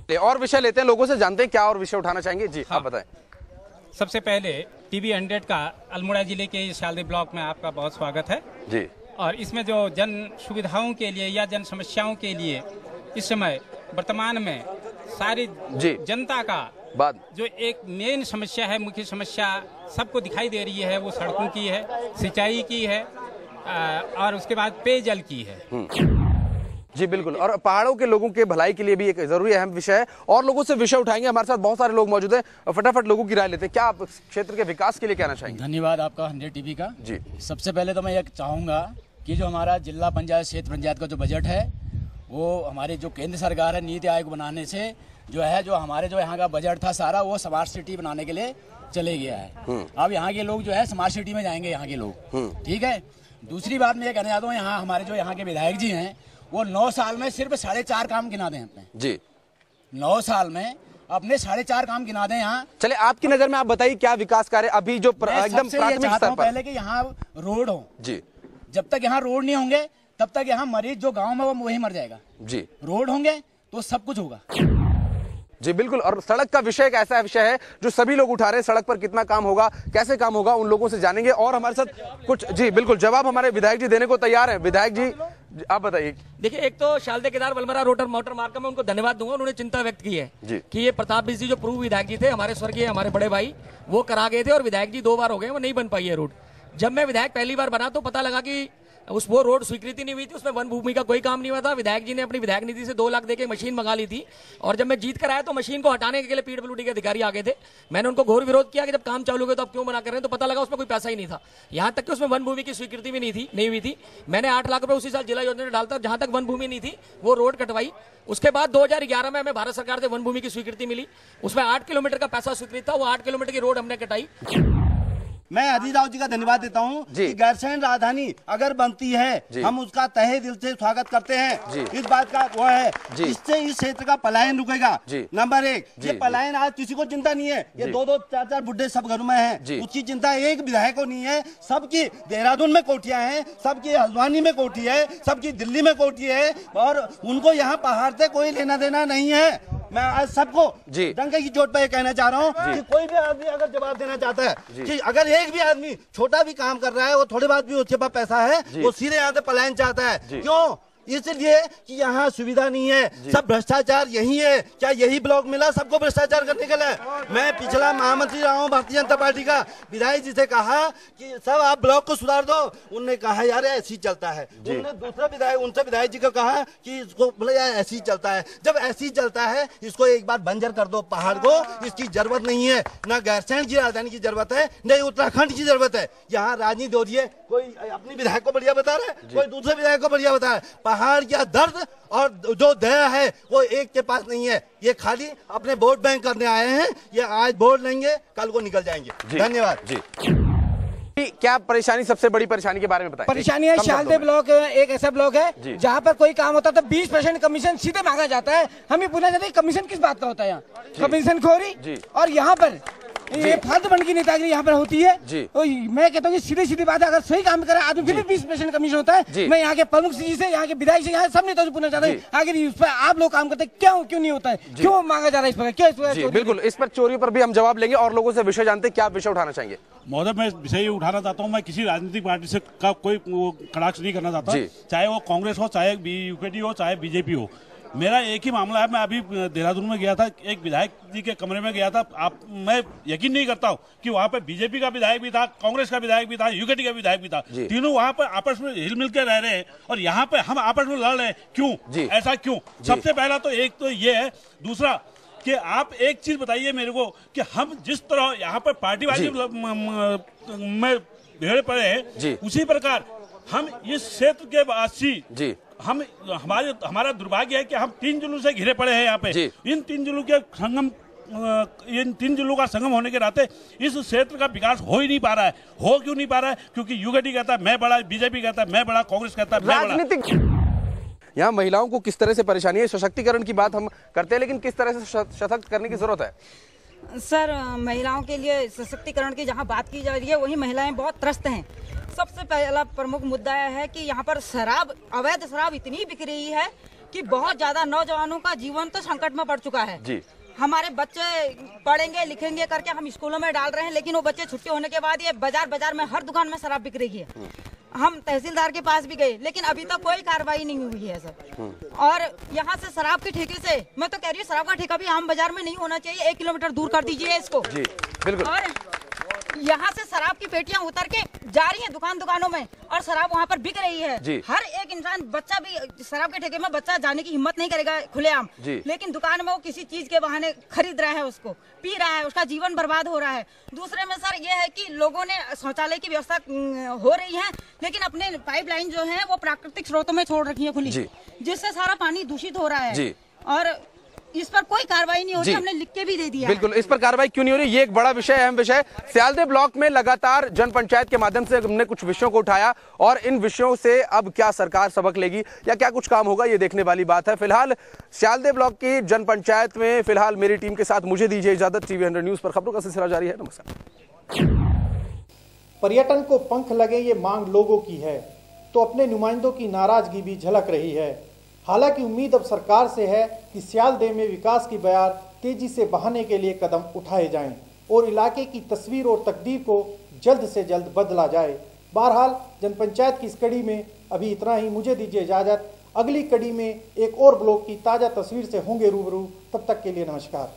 और विषय लेते हैं, लोगों से जानते हैं क्या और विषय उठाना चाहेंगे। जी आप बताएं। सबसे पहले टीवी 100 का अल्मोड़ा जिले के शालदी ब्लॉक में आपका बहुत स्वागत है जी। और इसमें जो जन सुविधाओं के लिए या जन समस्याओं के लिए इस समय वर्तमान में सारी जनता का बात जो एक मेन समस्या है, मुख्य समस्या सबको दिखाई दे रही है, वो सड़कों की है, सिंचाई की है और उसके बाद पेयजल की है। जी बिल्कुल, और पहाड़ों के लोगों के भलाई के लिए भी एक जरूरी अहम विषय है और लोगों से विषय उठाएंगे। हमारे साथ बहुत सारे लोग मौजूद हैं, फटाफट लोगों की राय लेते हैं। क्या आप क्षेत्र के विकास के लिए कहना चाहेंगे? धन्यवाद आपका 100 टीवी का। जी सबसे पहले तो मैं ये चाहूँगा कि जो हमारा जिला पंचायत क्षेत्र पंचायत का जो बजट है वो हमारी जो केंद्र सरकार है नीति आयोग बनाने से जो हमारे जो यहाँ का बजट था सारा वो स्मार्ट सिटी बनाने के लिए चले गया है। अब यहाँ के लोग जो है स्मार्ट सिटी में जाएंगे यहाँ के लोग, ठीक है। दूसरी बात मैं ये कहना चाहता हूँ, यहाँ हमारे जो यहाँ के विधायक जी हैं वो 9 साल में सिर्फ 4.5 काम गिना दें अपने। जी 9 साल में अपने 4.5 काम गिना दें यहाँ। चले आपकी नजर में आप बताइए क्या विकास कार्य अभी जो एकदम प्राथमिक स्तर पर? पहले कि यहाँ रोड हो जी, जब तक यहाँ रोड नहीं होंगे तब तक यहाँ मरीज जो गांव में वो वही मर जाएगा। जी रोड होंगे तो सब कुछ होगा। जी बिल्कुल, और सड़क का विषय एक ऐसा विषय है जो सभी लोग उठा रहे हैं। सड़क पर कितना काम होगा, कैसे काम होगा, उन लोगों से जानेंगे और हमारे साथ कुछ जी बिल्कुल जवाब हमारे विधायक जी देने को तैयार हैं। विधायक जी आप बताइए। देखिए, एक तो शालदे केदार बलमरा रोटर मोटर मार्ग का मैं उनको धन्यवाद दूंगा, उन्होंने चिंता व्यक्त की है कि ये प्रताप बिस्जी जो पूर्व विधायक जी थे हमारे स्वर्गीय हमारे बड़े भाई, वो करा गए थे और विधायक जी 2 बार हो गए, वो नहीं बन पाई है रोड। जब मैं विधायक पहली बार बना तो पता लगा कि वो रोड स्वीकृति नहीं हुई थी, उसमें वन भूमि का कोई काम नहीं हुआ था। विधायक जी ने अपनी विधायक निधि से 2 लाख देके मशीन मंगा ली थी और जब मैं जीत कर आया तो मशीन को हटाने के लिए पीडब्ल्यूडी के अधिकारी आ गए थे। मैंने उनको घोर विरोध किया कि जब काम चालू हो गया तो आप क्यों मना कर रहे हैं, तो पता लगा उसमें कोई पैसा ही नहीं था। यहाँ तक कि उसमें वन भूमि की स्वीकृति भी नहीं हुई थी। मैंने 8 लाख रुपए उसी साल जिला योजना में डालता, जहां तक वन भूमि नहीं थी वो रोड कटवाई। उसके बाद 2011 में हमें भारत सरकार से वन भूमि की स्वीकृति मिली, उसमें 8 किलोमीटर का पैसा स्वीकृत था, वो 8 किलोमीटर की रोड हमने कटाई। मैं हरीराव जी का धन्यवाद देता हूँ कि गैरसैंण राजधानी अगर बनती है हम उसका तहे दिल से स्वागत करते हैं। इस बात का वो है, इससे इस क्षेत्र का पलायन रुकेगा। नंबर 1, ये पलायन आज किसी को चिंता नहीं है, ये 2-2, 4-4 बुढ़े सब घरों में हैं, उसकी चिंता एक विधायक को नहीं है। सबकी देहरादून में कोठियां हैं, सबकी हल्द्वानी में कोठी है, सबकी दिल्ली में कोठी है और उनको यहाँ पहाड़ से कोई लेना देना नहीं है। मैं आज सबको डंके की चोट पर कहना चाह रहा हूँ कि कोई भी आदमी अगर जवाब देना चाहता है कि अगर एक भी आदमी छोटा भी काम कर रहा है, वो थोड़ी बात भी उसके पास पैसा है, वो सीधे यहाँ से पलायन चाहता है। क्यों? इसलिए कि यहाँ सुविधा नहीं है, सब भ्रष्टाचार यही है। क्या यही ब्लॉक मिला सबको भ्रष्टाचार करने के लिए? मैं पिछला महामंत्री रहा हूँ भारतीय जनता पार्टी का, विधायक जी से कहा कि सब आप ब्लॉक को सुधार दो, उन्होंने कहा यार ऐसे ही चलता है। उन्होंने दूसरा विधायक उनसे विधायक जी को कहा कि इसको बोले यार ऐसे ही चलता है। जब ऐसे ही चलता है इसको एक बार बंजर कर दो पहाड़ को, इसकी जरूरत नहीं है। न गैरसैंण की राजधानी की जरूरत है, न उत्तराखंड की जरूरत है। यहाँ राजनीति हो रही है, कोई अपनी विधायक को बढ़िया बता रहा है, कोई दूसरे विधायक को बढ़िया बता रहा है। पहाड़ का दर्द और जो दया है वो एक के पास नहीं है, ये खाली अपने वोट बैंक करने आए हैं। ये आज वोट लेंगे, कल को निकल जाएंगे। धन्यवाद जी। क्या परेशानी, सबसे बड़ी परेशानी के बारे में बताएं। परेशानी है शालदे ब्लॉक एक ऐसा ब्लॉक है जहाँ पर कोई काम होता है तो 20% कमीशन सीधे मांगा जाता है। हम ये पूछना चाहते हैं कमीशन किस बात का होता है? यहाँ कमीशन खोरी और यहाँ पर ये फालतू बन की नेतागिरी यहाँ पर होती है। तो मैं कहता हूँ सीधी सीधी बात है, अगर सही काम करे आदमी फिर भी 20% कमीशन होता है। मैं यहाँ के प्रमुख जी से, यहाँ के विधायक से, यहाँ सब नेताओं से पूछना चाहता हूँ आखिर इस पर आप लोग काम करते क्यों नहीं होता है, क्यों मांगा जा रहा है इस पर, क्यों? बिल्कुल, इस पर चोरी पर भी हम जवाब लेंगे और लोगों से विषय जानते हैं क्या विषय उठाना चाहेंगे। महोदय, मैं विषय ये उठाना चाहता हूँ, मैं किसी राजनीतिक पार्टी से का कोई कटाक्ष नहीं करना चाहता, चाहे वो कांग्रेस हो, चाहे यूकेडी हो, चाहे बीजेपी हो। मेरा एक ही मामला है। मैं अभी देहरादून में गया था, एक विधायक जी के कमरे में गया था। मैं यकीन नहीं करता हूँ कि वहाँ पे बीजेपी का विधायक भी था, कांग्रेस का विधायक भी था, यूकेडी का विधायक भी था। तीनों वहाँ पर आपस में हिल मिल के रह रहे हैं और यहाँ पे हम आपस में लड़ रहे हैं। क्यों? ऐसा क्यों? सबसे पहला तो एक तो ये है। दूसरा कि आप एक चीज बताइए मेरे को कि हम जिस तरह यहाँ पर पार्टीबाजी में भिड़ पड़े हैं, उसी प्रकार हम इस क्षेत्र के वासी हमारा दुर्भाग्य है कि हम 3 जिलों से घिरे पड़े हैं यहाँ पे। इन 3 जिलों के संगम, इन 3 जिलों का संगम होने के नाते इस क्षेत्र का विकास हो ही नहीं पा रहा है। हो क्यों नहीं पा रहा है? क्योंकि यूकेडी कहता है मैं बड़ा, बीजेपी कहता है मैं बड़ा, कांग्रेस कहता है मैं बड़ा। यहाँ महिलाओं को किस तरह से परेशानी है, सशक्तिकरण की बात हम करते हैं, लेकिन किस तरह से सशक्त करने की जरूरत है? सर, महिलाओं के लिए सशक्तिकरण की जहाँ बात की जा रही है वही महिलाएं बहुत त्रस्त हैं। सबसे पहला प्रमुख मुद्दा है कि यहाँ पर शराब, अवैध शराब इतनी बिक रही है कि बहुत ज्यादा नौजवानों का जीवन तो संकट में पड़ चुका है जी। हमारे बच्चे पढ़ेंगे लिखेंगे करके हम स्कूलों में डाल रहे हैं, लेकिन वो बच्चे छुट्टी होने के बाद ये बाजार में हर दुकान में शराब बिक रही है। हम तहसीलदार के पास भी गए, लेकिन अभी तक कोई कार्रवाई नहीं हुई है सर। और यहाँ से शराब के ठेके से, मैं तो कह रही हूँ शराब का ठेका भी आम बाजार में नहीं होना चाहिए, 1 किलोमीटर दूर कर दीजिए इसको। जी बिल्कुल। और यहाँ से शराब की पेटियां उतर के जा रही हैं दुकानों में, और शराब वहाँ पर बिक रही है। हर एक इंसान, बच्चा भी शराब के ठेके में बच्चा जाने की हिम्मत नहीं करेगा खुलेआम, लेकिन दुकान में वो किसी चीज के बहाने खरीद रहा है, उसको पी रहा है, उसका जीवन बर्बाद हो रहा है। दूसरे में सर ये है कि लोगों ने शौचालय की व्यवस्था हो रही है, लेकिन अपने पाइपलाइन जो है वो प्राकृतिक स्रोतों में छोड़ रखी है खुली, जिससे सारा पानी दूषित हो रहा है। और इस पर कोई कार्रवाई नहीं हो रही, हमने लिख के भी दे दिया। बिल्कुल, इस पर कार्रवाई क्यों नहीं हो रही, ये एक बड़ा विषय, अहम विषय। सियालदे ब्लॉक में लगातार जन पंचायत के माध्यम से हमने कुछ विषयों को उठाया, और इन विषयों से अब क्या सरकार सबक लेगी या क्या कुछ काम होगा, ये देखने वाली बात है। फिलहाल सियालदे ब्लॉक की जन पंचायत में फिलहाल मेरी टीम के साथ मुझे दीजिए इजाजत। टीवी 100 न्यूज पर खबरों का सिलसिला जारी है। नमस्कार। पर्यटन को पंख लगे ये मांग लोगों की है, तो अपने नुमाइंदों की नाराजगी भी झलक रही है। हालांकि उम्मीद अब सरकार से है कि सियालदे में विकास की बयार तेजी से बहाने के लिए कदम उठाए जाएं और इलाके की तस्वीर और तकदीर को जल्द से जल्द बदला जाए। बहरहाल जनपंचायत की इस कड़ी में अभी इतना ही। मुझे दीजिए इजाजत। अगली कड़ी में एक और ब्लॉक की ताज़ा तस्वीर से होंगे रूबरू। तब तक के लिए नमस्कार।